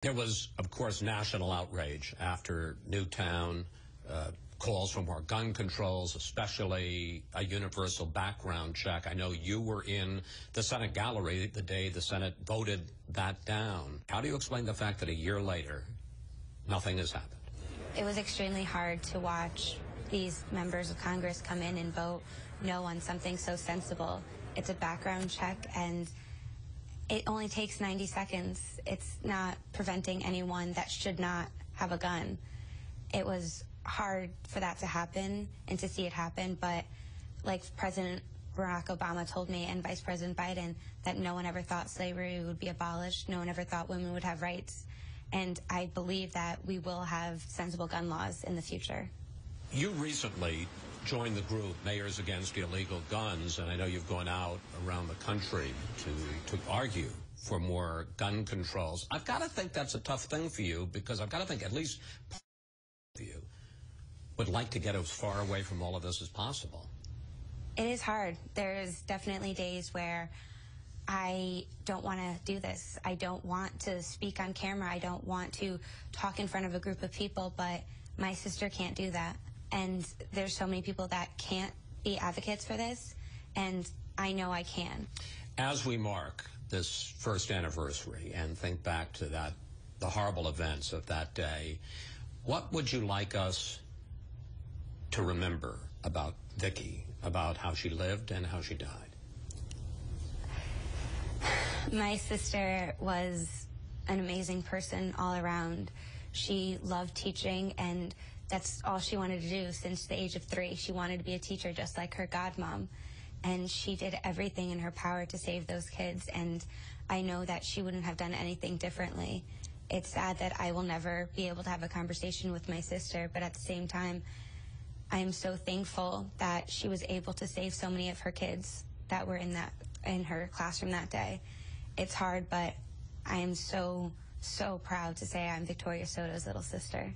There was, of course, national outrage after Newtown, calls for more gun controls, especially a universal background check. I know you were in the Senate gallery the day the Senate voted that down. How do you explain the fact that a year later, nothing has happened? It was extremely hard to watch these members of Congress come in and vote no on something so sensible. It's a background check, and it only takes 90 seconds. It's not preventing anyone that should not have a gun. It was hard for that to happen and to see it happen, but like President Barack Obama told me and Vice President Biden, that no one ever thought slavery would be abolished. No one ever thought women would have rights. And I believe that we will have sensible gun laws in the future. You recently joined the group Mayors Against Illegal Guns, and I know you've gone out around the country to argue for more gun controls. I've got to think that's a tough thing for you, because I've got to think at least part of you would like to get as far away from all of this as possible. It is hard. There's definitely days where I don't want to do this. I don't want to speak on camera. I don't want to talk in front of a group of people, but my sister can't do that. And there's so many people that can't be advocates for this, and I know I can. As we mark this first anniversary and think back to the horrible events of that day, what would you like us to remember about Vicki, about how she lived and how she died? My sister was an amazing person all around. She loved teaching, and that's all she wanted to do since the age of 3. She wanted to be a teacher just like her godmom, and she did everything in her power to save those kids, and I know that she wouldn't have done anything differently. It's sad that I will never be able to have a conversation with my sister, but at the same time, I am so thankful that she was able to save so many of her kids that were in her classroom that day. It's hard, but I am so proud to say I'm Victoria Soto's little sister.